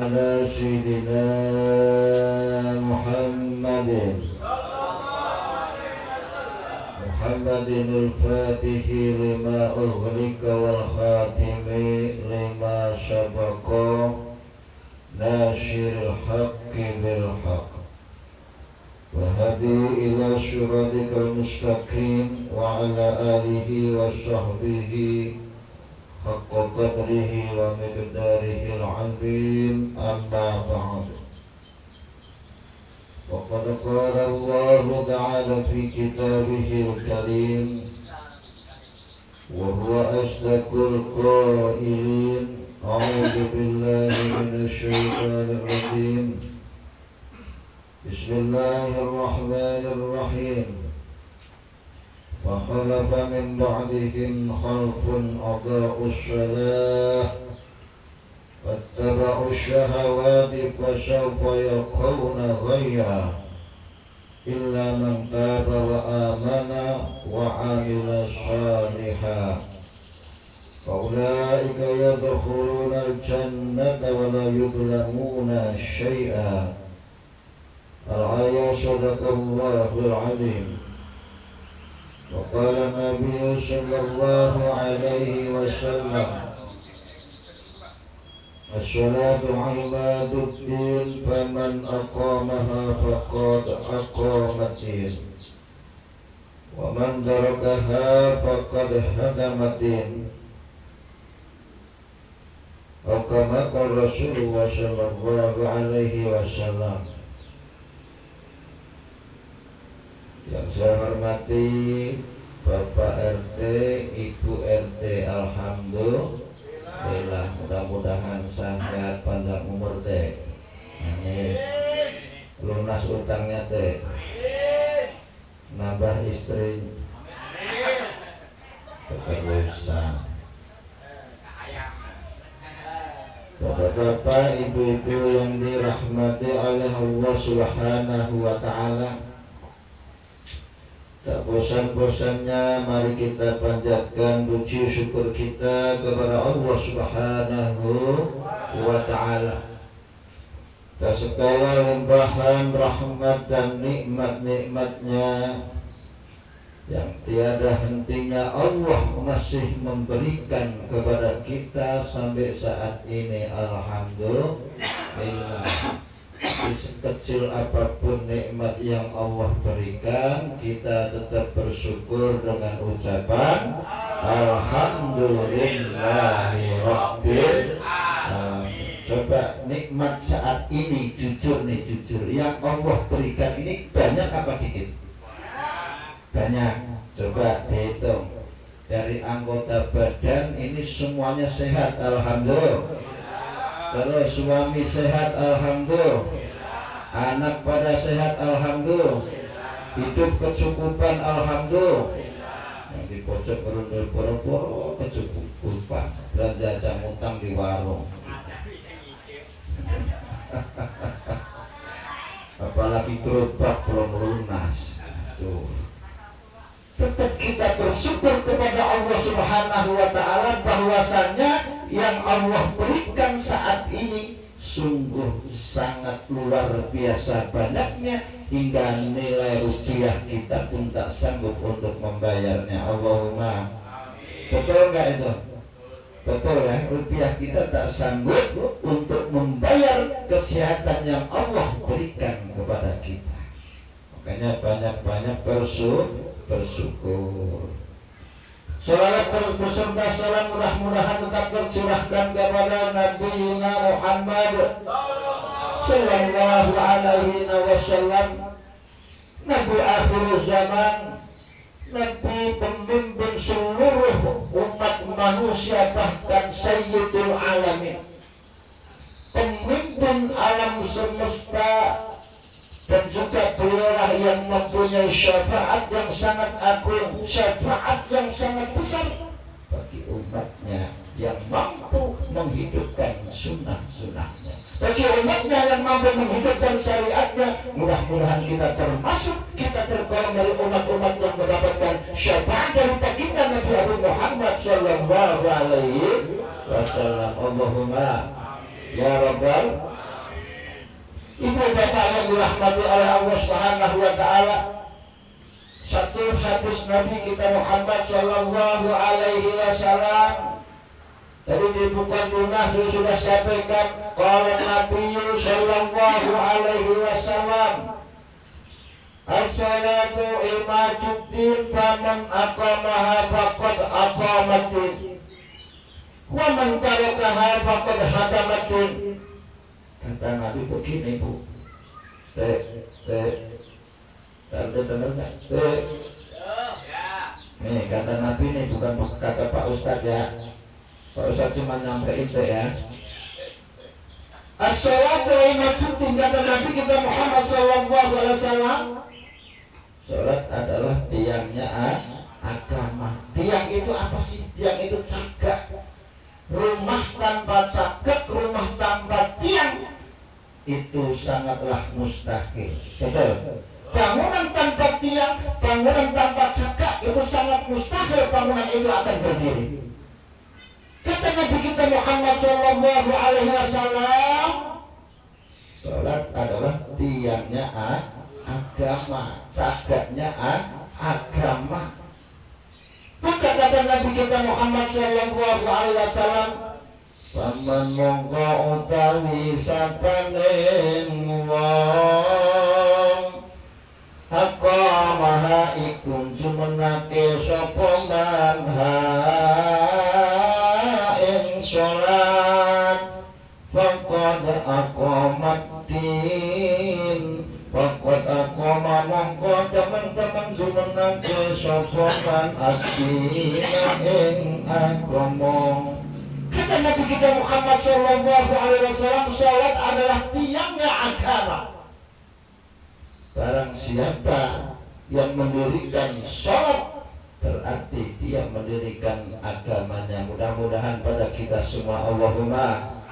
على سيدنا محمد الفاتح لما أغلق والخاتم لما سبق ناصر الحق بالحق والهدي إلى صراطك المستقيم وعلى آله وصحبه حق قدره ومقداره العظيم أما بعد وقد قال الله تعالى في كتابه الكريم وهو أصدق القائلين أعوذ بالله من الشيطان الرجيم بسم الله الرحمن الرحيم فخلف من بعدهم خلف أضاعوا الصلاة واتبعوا الشهوات فسوف يلقون غيا إلا من تاب وآمن وعمل صالحا فأولئك يدخلون الجنة ولا يظلمون شيئا. الآية صدق الله العظيم. وقال النبي صلى الله عليه وسلم الصلاة عماد الدين فمن أقامها فقد أقام الدين ومن تركها فقد هدم الدين أو كما قال رسول الله صلى الله عليه وسلم. Yang saya hormati Bapak RT, Ibu RT, alhamdulillah, mudah-mudahan sehat panjang umur teh. Amin. Lunas utangnya teh. Nambah istri. Keterusan. Bapak-bapak, ibu-ibu yang dirahmati oleh Allah Subhanahu wa taala. Tak bosan-bosannya mari kita panjatkan puji syukur kita kepada Allah Subhanahu wa ta'ala atas segala limpahan rahmat dan nikmat-nikmatnya yang tiada hentinya Allah masih memberikan kepada kita sampai saat ini. Alhamdulillah. Sekecil apapun nikmat yang Allah berikan, kita tetap bersyukur dengan ucapan Alhamdulillahirabbil alamin. Coba nikmat saat ini, jujur yang Allah berikan ini banyak apa dikit? Banyak. Coba dihitung dari anggota badan ini semuanya sehat, alhamdulillah. Terus suami sehat, alhamdulillah. Anak pada sehat, alhamdulillah. Hidup kecukupan, alhamdulillah. Yang di pojok berundul poro-poro kecukupan. Belanja jamutang di warung. Apalagi gerobak belum lunas. Tuh. Tetap kita bersyukur kepada Allah Subhanahu wa ta'ala bahwasannya yang Allah berikan saat ini sungguh sangat luar biasa banyaknya hingga nilai rupiah kita pun tak sanggup untuk membayarnya. Allahumma amin. Betul nggak itu? Betul ya, rupiah kita tak sanggup untuk membayar kesehatan yang Allah berikan kepada kita. Makanya banyak-banyak bersyukur. Salawat terus beserta salam mudah-mudahan tetap tercurahkan kepada Nabi Muhammad sallallahu alaihi wasallam, Nabi akhir zaman, Nabi pemimpin seluruh umat manusia, bahkan Sayyidul Alamin, pemimpin alam semesta. Dan juga beliaulah yang mempunyai syafaat yang sangat agung, syafaat yang sangat besar bagi umatnya yang mampu menghidupkan sunnah-sunnahnya, bagi umatnya yang mampu menghidupkan syariatnya. Mudah-mudahan kita termasuk, kita tergolong dari umat-umat yang mendapatkan syafaat dari baginda Nabi Muhammad sallallahu alaihi wasallam. Allahumma ya Rabbal. Ibu bapak yang dirahmati oleh Allah Subhanahu wa taala, satu hadis Nabi kita Muhammad sallallahu alaihi wasallam tadi di mukaddimah sudah sampaikan, qala Nabi sallallahu alaihi wasallam, as-salatu imaduddin faman aqamaha faqad aqamaddin wa man tarakaha faqad hadamaddin. Kata Nabi begini, Bu. Tante dengar nggak? Nih kata Nabi nih, bukan kata Pak Ustadz ya. Pak Ustadz cuma nyampein ya. As-salatu imaduddin, kata Nabi kita Muhammad sallallahu alaihi wasallam, salat adalah tiangnya agama. Tiang itu apa sih? Tiang itu cagak. Rumah tanpa cagak, rumah tanpa tiang itu sangatlah mustahil. Betul. Bangunan tanpa tiang, bangunan tanpa cagak itu sangat mustahil bangunan itu akan berdiri. Kata Nabi kita Muhammad sallallahu alaihi wasallam, salat adalah tiangnya agama, cagaknya agama. Maka kata Nabi kita Muhammad sallallahu alaihi wasallam, paman mongko utawi sapaning wong aqamaha iku jumenake sapa man ing salat faqad aqamaddin, faqad aqama mongko teman-teman jumenake sapa man adina ing agama. Kata Nabi kita Muhammad sallallahu alaihi wasallam, salat adalah tiangnya agama. Barang siapa yang mendirikan salat berarti dia mendirikan agamanya. Mudah-mudahan pada kita semua, Allahumma,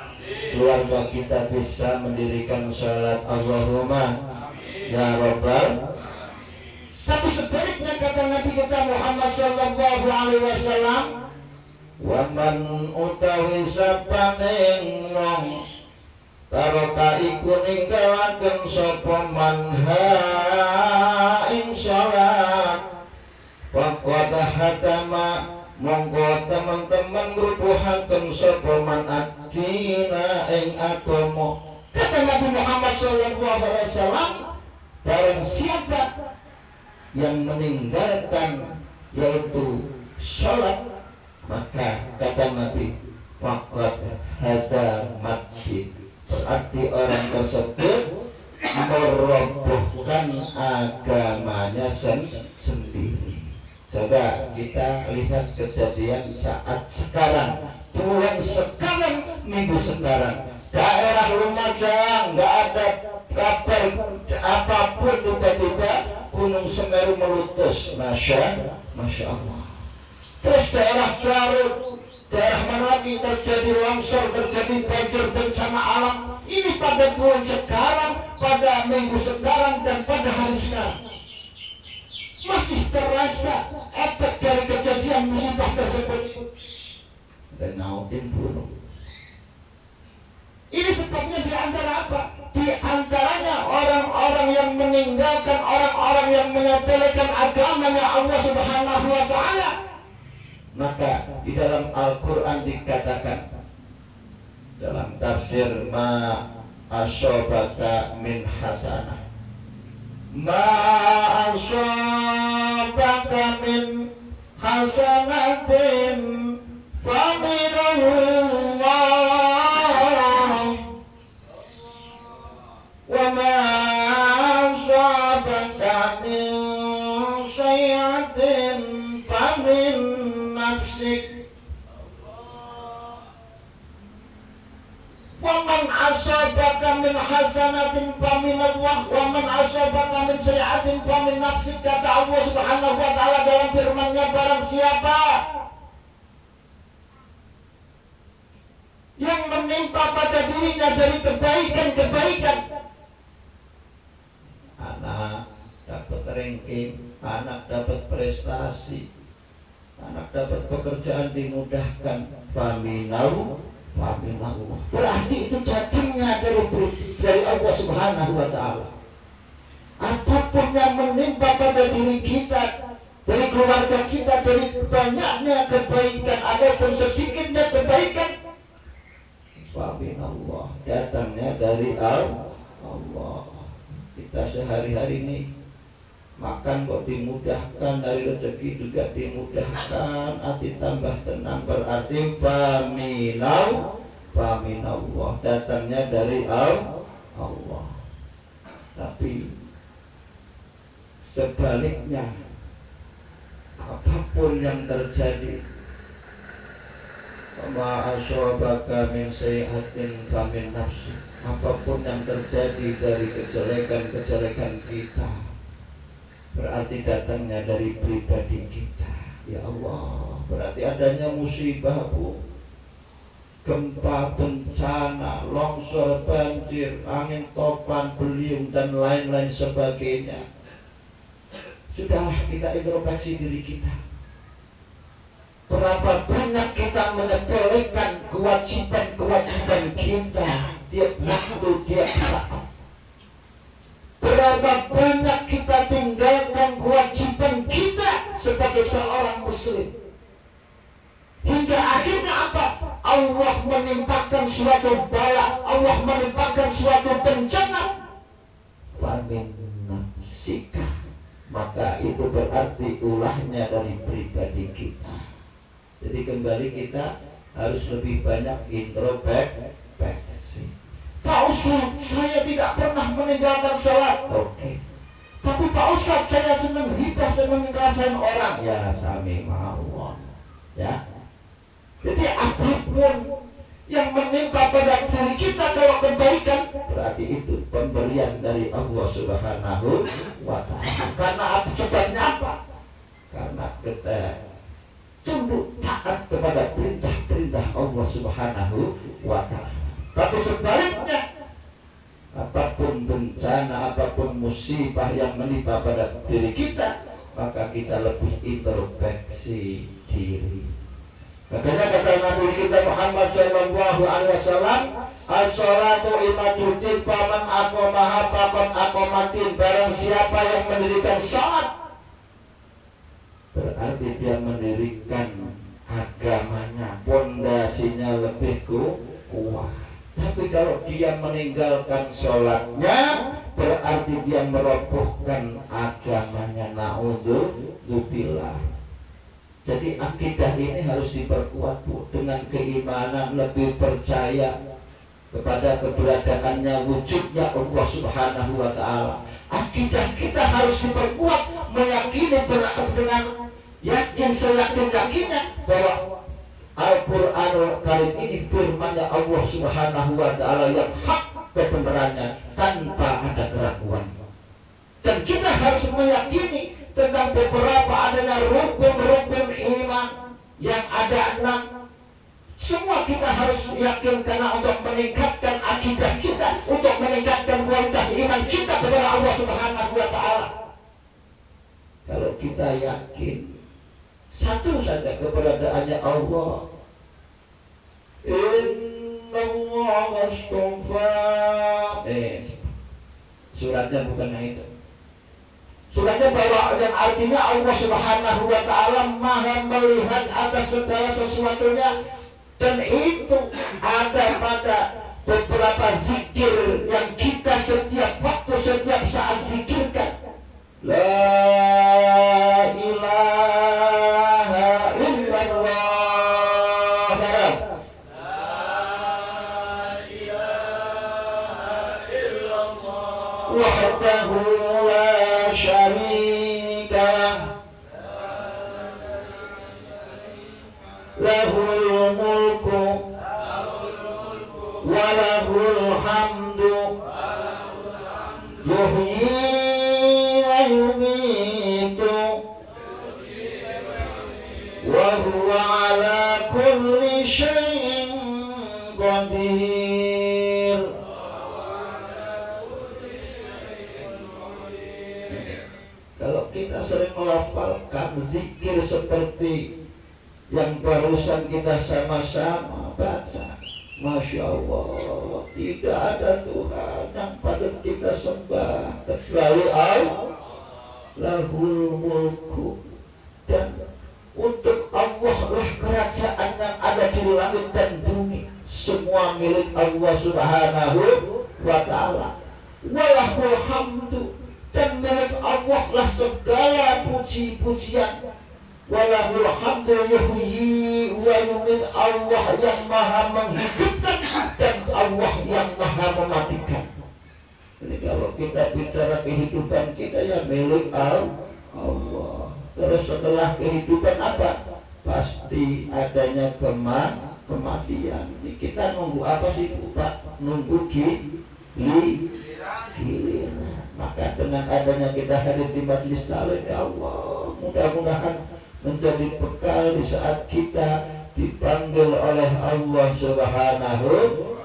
keluarga kita bisa mendirikan salat, Allahumma ya Rabbal. Tapi sebaliknya kata Nabi kita Muhammad sallallahu alaihi wasallam, waman utawi sapaning wong taroka iku ninggalaken sapa man ing salat faqad hatama monggo teman-teman ngrubuhaken sapa man adina ing agama. Kata Nabi Muhammad sallallahu alaihi wasallam, barang siapa yang meninggalkan yaitu salat, maka kata Nabi faqad hadamaddin, berarti orang tersebut merobohkan agamanya sendiri. Coba kita lihat kejadian saat sekarang, bulan sekarang, minggu sekarang, daerah Lumajang nggak ada kabar apapun, tiba-tiba Gunung Semeru meletus, masya Allah. Terus daerah Garut, daerah mana lagi terjadi longsor, terjadi banjir, bencana alam. Ini pada bulan sekarang, pada minggu sekarang, dan pada hari sekarang masih terasa efek dari kejadian musibah tersebut. Dan nautin bunuh. Ini sebabnya di antara apa? Di antaranya orang-orang yang meninggalkan, orang-orang yang menyepelekan agamanya Allah Subhanahu wa taala. Maka di dalam Al-Quran dikatakan dalam tafsir ma asobaka min hasanah, ma asobaka min hasanatin faminallah wa ma asobaka min sayyatin famin nafsik. Waman asabaka min hasanatin faminallah wa man asabaka min sayyi'atin famin nafsik. Kata Allah Subhanahu wa taala dalam firman-Nya, barang siapa yang menimpa pada dirinya dari kebaikan-kebaikan, anak dapat ranking, anak dapat prestasi, anak dapat pekerjaan dimudahkan, Faminallah. Berarti itu datangnya dari Allah Subhanahu wa Ta'ala. Apapun yang menimpa pada diri kita, dari keluarga kita, dari banyaknya kebaikan ataupun sedikitnya kebaikan, faminallah, datangnya dari Allah. Kita sehari-hari ini makan kok dimudahkan, dari rezeki juga dimudahkan, hati tambah tenang, berarti faminallah, datangnya dari Allah. Tapi sebaliknya, apapun yang terjadi, ma asabaka min sayyi'atin famin nafsi, apapun yang terjadi dari kejelekan kita, berarti datangnya dari pribadi kita. Ya Allah, berarti adanya musibah, Bu, gempa, bencana, longsor, banjir, angin topan, beliung, dan lain-lain sebagainya. Sudahlah kita introspeksi diri kita. Berapa banyak kita menyepelekan kewajiban kita tiap waktu, tiap saat. Berapa banyak kita tinggalkan kewajiban kita sebagai seorang muslim, hingga akhirnya apa? Allah menimpakan suatu bala, Allah menimpakan suatu bencana. Famin nafsika, maka itu berarti ulahnya dari pribadi kita. Jadi kembali kita harus lebih banyak introspeksi. Pak Ustaz, saya tidak pernah meninggalkan sholat. Oke. Tapi Pak Ustaz, saya senang hibah, senang ngerasain orang. Ya sami ma'allah. Ya. Jadi apapun yang menimpa pada diri kita, kalau kebaikan, berarti itu pemberian dari Allah Subhanahu wa Ta'ala. Karena sebabnya apa? Karena kita tunduk taat kepada perintah-perintah Allah Subhanahu wa Ta'ala. Tapi sebaliknya, apapun bencana, apapun musibah yang menimpa pada diri kita, maka kita lebih introspeksi diri. Makanya kata Nabi kita Muhammad sallallahu alaihi wasallam, as-salatu imaduddin, faman aqamaha faqad aqamatin. Barang siapa yang mendirikan salat, berarti dia mendirikan agamanya, pondasinya lebih kuat. Tapi kalau dia meninggalkan sholatnya, berarti dia merobohkan agamanya. Na'udzubillah. Jadi akidah ini harus diperkuat, Bu, dengan keimanan, lebih percaya kepada keberadaannya, wujudnya Allah Subhanahu wa Ta'ala. Akidah kita harus diperkuat, meyakini dengan yakin, seyakin-yakinnya bahwa Al-Quranul Karim ini firman-Nya Allah Subhanahu wa Ta'ala yang hak kebenarannya, tanpa ada keraguan. Dan kita harus meyakini tentang beberapa adanya rukun-rukun iman yang ada 6. Semua kita harus yakin, karena untuk meningkatkan akidah kita, untuk meningkatkan kualitas iman kita kepada Allah Subhanahu wa Ta'ala. Kalau kita yakin satu saja keberadaannya Allah, Inna Allah astaghfa. Suratnya bukan yang itu. Suratnya bahwa yang artinya Allah Subhanahu wa Ta'ala maha melihat atas segala sesuatunya. Dan itu ada pada beberapa zikir yang kita setiap waktu, setiap saat zikirkan. La ilaha illallah. La ilaha illallah. Wahdahu la syarika lahul mulku wa lahul hamdu yuhyi wa yumiitu wa huwa ala kulli syai'in qadir. Kalau kita sering melafalkan zikir seperti yang barusan kita sama-sama baca, Masya Allah, tidak ada Tuhan yang patut kita sembah kecuali Allah. Lahul mulku, dan untuk Allah lah kerajaan yang ada di langit dan bumi, semua milik Allah Subhanahu wa ta'ala. Walahul hamdu, dan milik Allah lah segala puji-pujian. Walahul hamdu yuhyi wa yumiit, Allah yang maha menghidupkan dan Allah yang maha mematikan. Jadi kalau kita bicara kehidupan kita ya milik Allah. Terus setelah kehidupan apa? Pasti adanya kematian. Ini kita nunggu apa sih Pak? Nunggu giliran. Maka dengan adanya kita hadir di majelis taklim, ya Allah, mudah-mudahan menjadi bekal di saat kita dipanggil oleh Allah Subhanahu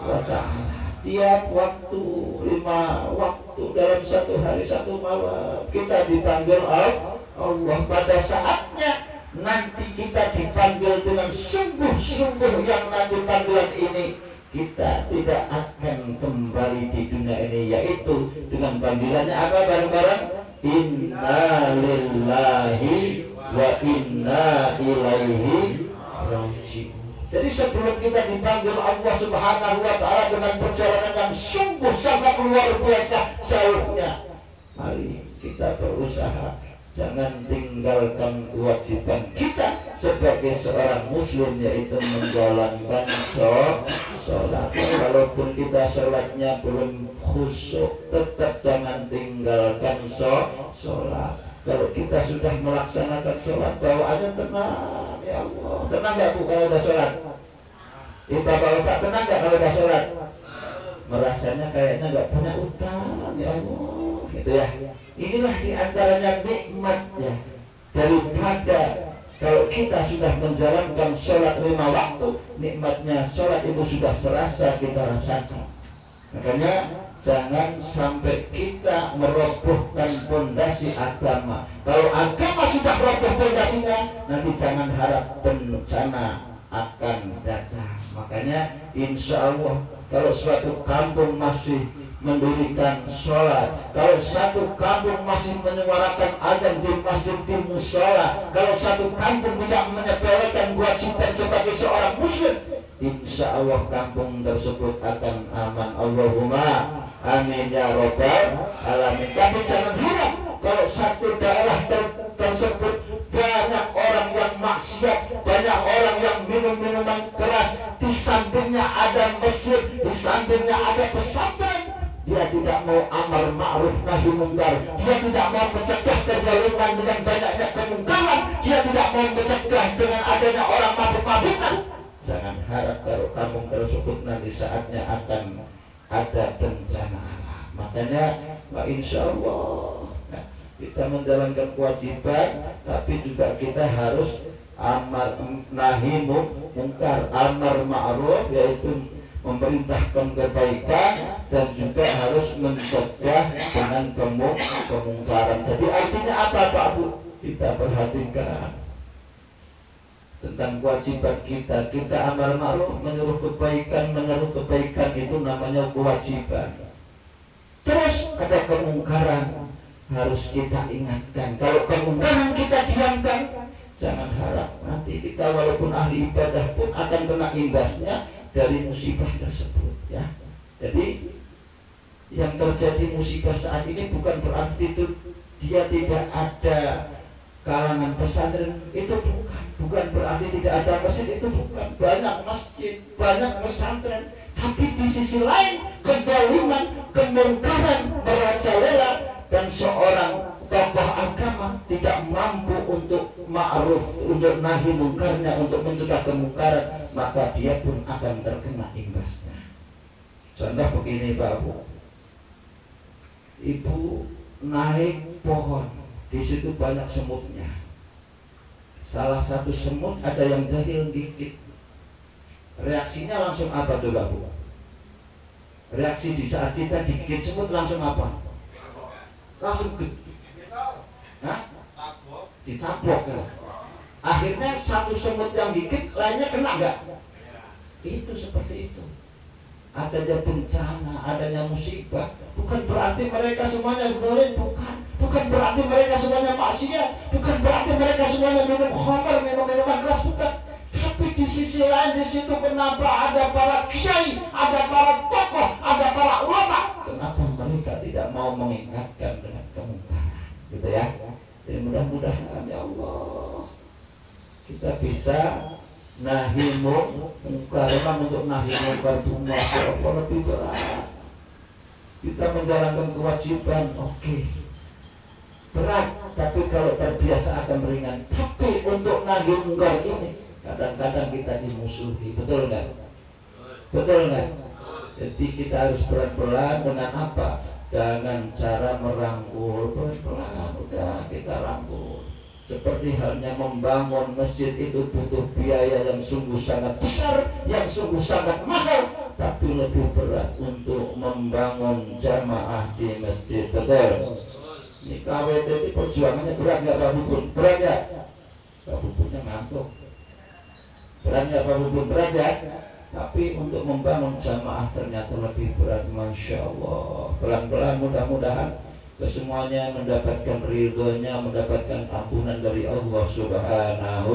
wa ta'ala. Tiap waktu, 5 waktu dalam satu hari satu malam kita dipanggil Allah. Pada saatnya nanti kita dipanggil dengan sungguh-sungguh, yang nanti panggilan ini kita tidak akan kembali di dunia ini, yaitu dengan panggilannya apa bareng-bareng? Inna lillahi wa inna ilaihi raji'un. Jadi sebelum kita dipanggil Allah Subhanahu wa ta'ala dengan perjalanan yang sungguh sangat luar biasa jauhnya, mari kita berusaha jangan tinggalkan kewajiban kita sebagai seorang muslim, yaitu menjalankan sholat. Walaupun kita sholatnya belum khusyuk, tetap jangan tinggalkan sholat. Kalau kita sudah melaksanakan sholat, bawaannya tenang, ya Allah. Tenang gak Bu kalau udah sholat? Bapak-bapak tenang gak kalau udah sholat? Merasanya kayaknya gak punya utang, ya Allah. Gitu ya. Inilah diantaranya nikmatnya daripada kalau kita sudah menjalankan sholat 5 waktu, nikmatnya sholat itu sudah serasa kita rasakan. Makanya jangan sampai kita merobohkan pondasi agama. Kalau agama sudah roboh pondasinya, nanti jangan harap bencana akan datang. Makanya insya Allah kalau suatu kampung masih mendirikan sholat, kalau satu kampung masih menyuarakan azan di masjid di musola, kalau satu kampung tidak menyepelekan kewajiban sebagai seorang muslim, insya Allah kampung tersebut akan aman. Allahumma amin ya rabbal alamin. Tapi jangan harap kalau satu daerah tersebut banyak orang yang maksiat, banyak orang yang minum minuman keras, di sampingnya ada masjid, di sampingnya ada pesantren, dia tidak mau amar ma'ruf nahi munkar, dia tidak mau mencegah kezaliman dengan banyaknya kemungkaran, dia tidak mau mencegah dengan adanya orang mabuk-mabukan. Jangan harap kalau kampung tersebut nanti saatnya akan ada bencana alam. Makanya insya Allah kita menjalankan kewajiban, tapi juga kita harus amar nahi munkar, amar ma'ruf yaitu memerintahkan kebaikan, dan juga harus mencegah dengan kemungkaran. Jadi artinya apa Pak Bu? Kita perhatikan tentang kewajiban kita. Kita amar ma'ruf, menyuruh kebaikan itu namanya kewajiban. Terus ada kemungkaran, harus kita ingatkan. Kalau kemungkaran kita diamkan, jangan harap nanti kita walaupun ahli ibadah pun akan kena imbasnya dari musibah tersebut, ya. Jadi yang terjadi musibah saat ini bukan berarti itu dia tidak ada kalangan pesantren, itu bukan berarti tidak ada masjid, itu bukan. Banyak masjid, banyak pesantren, tapi di sisi lain kezaliman, kemungkaran merajalela, dan seorang tokoh agama tidak mampu untuk ma'ruf, untuk nahi mungkarnya, untuk mencegah kemungkaran, maka dia pun akan terkena imbasnya. Contoh begini Pak Bu, ibu naik pohon, di situ banyak semutnya. Salah satu semut ada yang jahil dikit, reaksinya langsung apa coba Bu? Reaksi di saat kita digigit semut langsung apa? Langsung ditabok ya. Akhirnya satu semut yang gigit lainnya kena enggak? Itu seperti itu. adanya bencana, adanya musibah, bukan berarti mereka semuanya zalim, bukan berarti mereka semuanya maksiat, bukan berarti mereka semuanya minum khamar, minum minuman keras, bukan. Tapi di sisi lain di situ kenapa ada para kiai, ada para tokoh, ada para ulama, kenapa mereka tidak mau mengingatkan dengan kemungkaran, gitu ya? Jadi mudah-mudahan ya Allah kita bisa nahi mungkar. Untuk nahi mungkar itu masya Allah lebih berat. Kita menjalankan kewajiban, oke, berat, tapi kalau terbiasa akan ringan. Tapi untuk nahi mungkar ini kadang-kadang kita dimusuhi, betul nggak? Betul nggak? Jadi kita harus pelan-pelan dengan apa? Dengan cara merangkul, pelan-pelan udah kita rangkul. Seperti halnya membangun masjid itu butuh biaya yang sungguh sangat besar, yang sungguh sangat mahal, tapi lebih berat untuk membangun jamaah di masjid, betul? Ini KWT ini perjuangannya berat nggak Pak Bubun? Berat ya? Pak Bubunnya ngantuk. Berat nggak Pak Bubun? Berat ya? Tapi untuk membangun jamaah ternyata lebih berat, masya Allah. Pelan-pelan mudah-mudahan kesemuanya mendapatkan ridhonya, mendapatkan ampunan dari Allah Subhanahu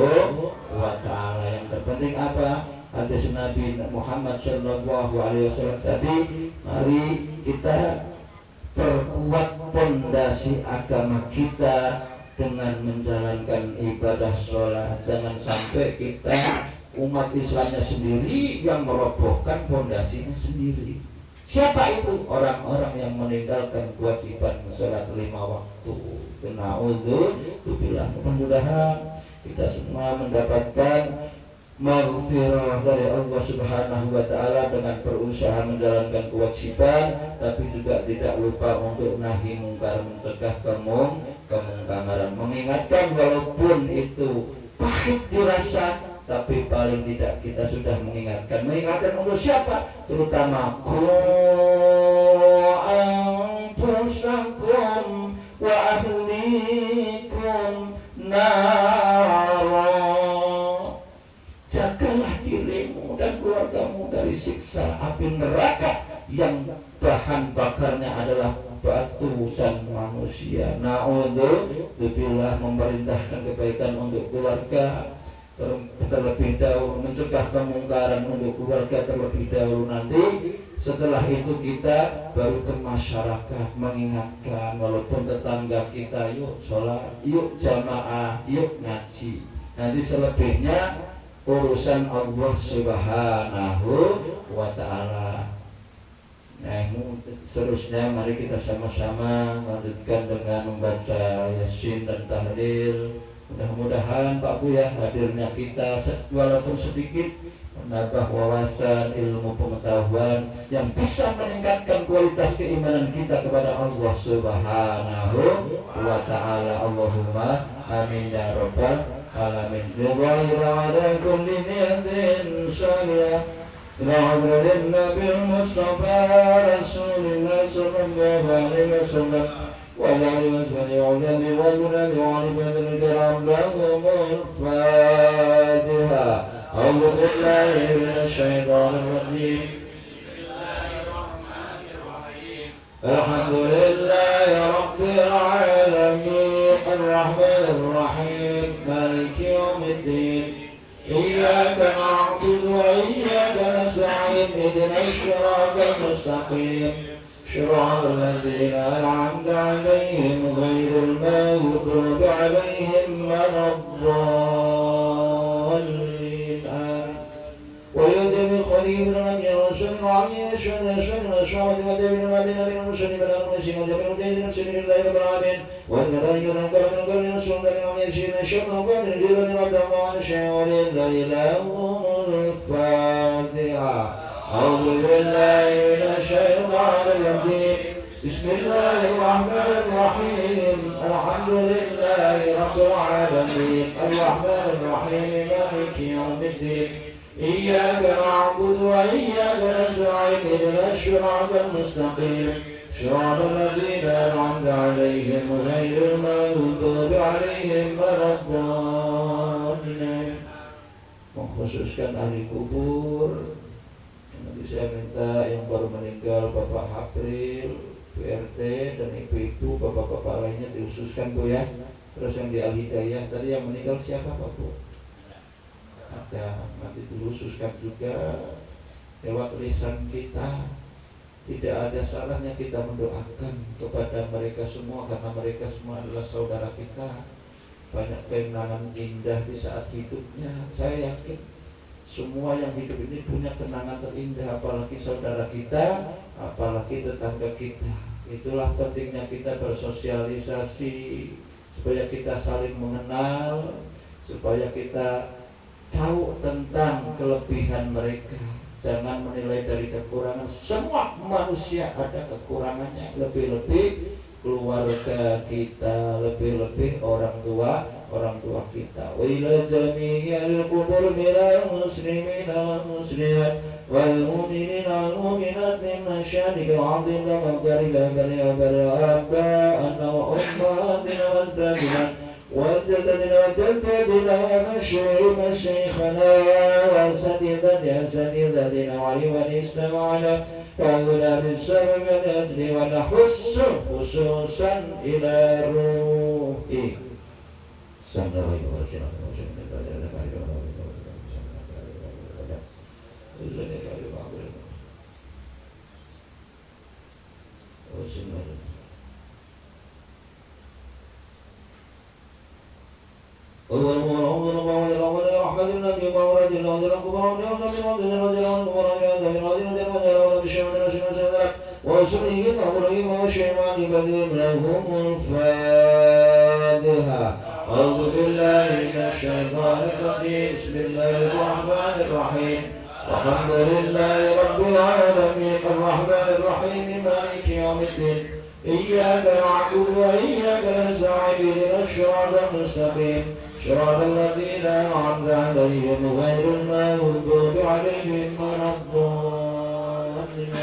wa Ta'ala. Yang terpenting apa? Hadis Nabi Muhammad Sallallahu Alaihi Wasallam tadi, mari kita perkuat pondasi agama kita dengan menjalankan ibadah sholat. Jangan sampai kita umat Islamnya sendiri yang merobohkan pondasinya sendiri. Siapa itu? Orang-orang yang meninggalkan kewajiban sholat 5 waktu. Na'udzubillah. Mudah-mudahan kita semua mendapatkan maghfirah dari Allah Subhanahu wa Ta'ala dengan berusaha menjalankan kewajiban, tapi juga tidak lupa untuk nahi mungkar, mencegah kemungkaran, mengingatkan walaupun itu pahit dirasa, tapi paling tidak kita sudah mengingatkan untuk siapa? Terutama anfusakum wa ahlikum nara. Jagalah dirimu dan keluargamu dari siksa api neraka yang bahan bakarnya adalah batu dan manusia. Na'udzubillah. Memerintahkan kebaikan untuk keluarga terlebih dahulu, mencegah kemungkaran untuk keluarga terlebih dahulu, nanti setelah itu kita baru ke masyarakat mengingatkan, walaupun tetangga kita, yuk sholat, yuk jamaah, yuk ngaji. Nanti selebihnya urusan Allah Subhanahu wa Ta'ala. Nah, seterusnya mari kita sama-sama lanjutkan dengan membaca Yasin dan Tahlil. Mudah-mudahan Pak Bu ya, hadirnya kita walaupun sedikit menambah wawasan, ilmu, pengetahuan yang bisa meningkatkan kualitas keimanan kita kepada Allah Subhanahu wa Ta'ala. Allahumma amin ya rabbal alamin. Wa ala kulli niyatin salih ila hadratin Nabil Mustafa Rasulullah sallallahu alaihi wasallam وَلَا يُسْوَدِ عُلَدِ وَالْمُنَدِ وَعَلِبَدِ الْكِرَامِ لَهُمُ الْفَاتِحَةِ أعوذ بالله من الشيطان الرجيم الحمد لله رب العالمين الرحمن الرحيم مالك يوم الدين إياك نعبد وإياك نستعين اهدنا الصراط المستقيم صراط الذين أنعمت عليهم غير المغضوب عليهم ولا الضالين آمين. ويؤتي بخليل النبي الرسول العظيم الشهد الشهد والنبي النبي المسلم بن المسلم وجميع الجيد المسلم لله رب العالمين والملائكة والقرن القرن الرسول الذي يشير الشر وقال الجبل رب الله الشيء ولله له الفاتحة. أعوذ بالله من الشيطان الرجيم بسم الله الرحمن الرحيم الحمد لله رب العالمين الرحمن الرحيم مالك يوم الدين إياك نعبد وإياك نستعين اهدنا الصراط المستقيم صراط الذين أنعمت عليهم غير المغضوب عليهم ولا الضالين. Mengkhususkan ahli kubur, Nanti saya minta yang baru meninggal Bapak April, PRT dan ibu-ibu, bapak-bapak lainnya diususkan Bu ya. Terus yang di Al-Hidayah tadi yang meninggal siapa Pak Bu? Ada, nanti diususkan juga lewat lisan kita. Tidak ada salahnya kita mendoakan kepada mereka semua, karena mereka semua adalah saudara kita. Banyak kenangan indah di saat hidupnya. Saya yakin semua yang hidup ini punya kenangan terindah, apalagi saudara kita, apalagi tetangga kita. Itulah pentingnya kita bersosialisasi, supaya kita saling mengenal, supaya kita tahu tentang kelebihan mereka. Jangan menilai dari kekurangan. Semua manusia ada kekurangannya. Lebih-lebih keluarga kita, lebih-lebih orang tua kita. Wa ila jami'il qubur minal muslimin wal muslimat wal mu'minin wal mu'minat min masyariqil ardi wa magharibiha aba'ana wa ummatina wa azwajina وجدنا وجدنا ومشايخنا وأساتذتنا وعلماء استمعنا فهنا بالسبب من أجل ونحس خصوصا إلى روحي صلى الله عليه وسلم. أعوذ بالله من الشيطان الرجيم. بسم الله الرحمن الرحيم. الحمد لله رب العالمين الرحمن الرحيم مالك يوم الدين إياك نعبد وإياك نستعين اهدنا الصراط المستقيم صراط الذين أنعمت عليهم غير المغضوب عليهم ولا الضالين.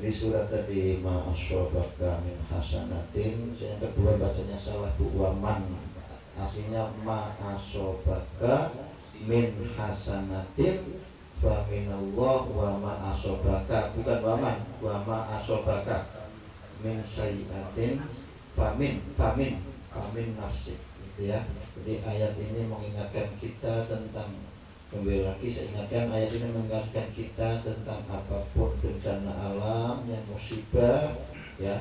Ini surat tadi ma'asyobaka min hasanatin. Yang kedua bacanya salah Bu, waman. Aslinya ma'asyobaka min hasanatin faminallah wa ma'asyobaka. Bukan waman, wa ma'asyobaka min sayyatin famin nafsik gitu ya. Jadi ayat ini mengingatkan kita tentang, kembali lagi saya ingatkan, ayat ini mengingatkan kita tentang apapun bencana alam yang musibah ya,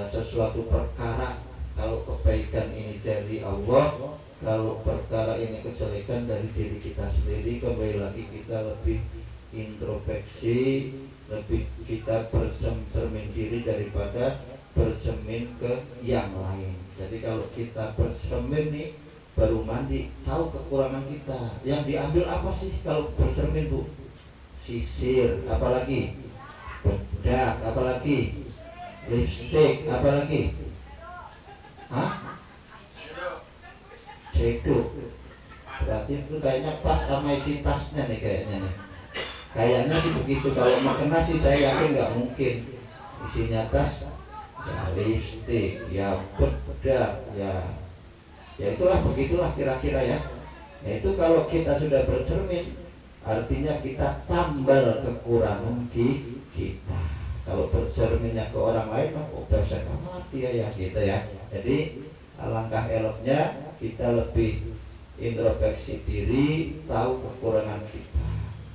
sesuatu perkara, kalau kebaikan ini dari Allah, kalau perkara ini kejelekan dari diri kita sendiri, kembali lagi kita lebih introspeksi, lebih kita bercermin diri daripada bercermin ke yang lain. Jadi kalau kita bercermin nih, baru mandi, tahu kekurangan kita. Yang diambil apa sih kalau bercermin Bu? Sisir, apalagi bedak, apalagi lipstick, apalagi cedok. Berarti itu kayaknya pas sama isi tasnya nih kayaknya nih. Kayaknya sih begitu. Kalau mau kena sih saya yakin nggak mungkin. Isinya tas, ya lipstick, ya bedak, ya itulah, begitulah kira-kira ya. Nah itu kalau kita sudah bercermin, artinya kita tambal kekurangan kita. Kalau bercerminnya ke orang lain, udah saya mati ya gitu ya. Jadi alangkah eloknya kita lebih introspeksi diri, tahu kekurangan kita.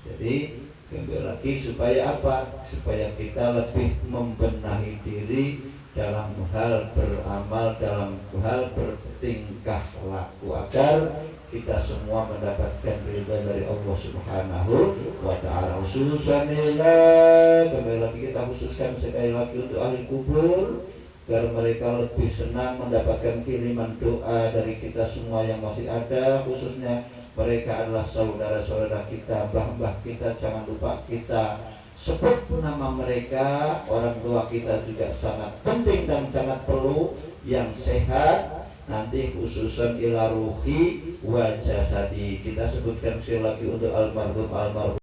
Jadi kembali lagi supaya apa? Supaya kita lebih membenahi diri dalam hal beramal, dalam hal bertingkah laku, agar kita semua mendapatkan ridha dari Allah Subhanahu wa ta'ala. Khususanillah, kembali lagi kita khususkan sekali lagi untuk ahli kubur, agar mereka lebih senang mendapatkan kiriman doa dari kita semua yang masih ada. Khususnya mereka adalah saudara-saudara kita, mbah-mbah kita, jangan lupa kita sebut nama mereka. Orang tua kita juga sangat penting dan sangat perlu yang sehat. Nanti khususan ila ruhi wa jasadi, kita sebutkan sekali lagi untuk almarhum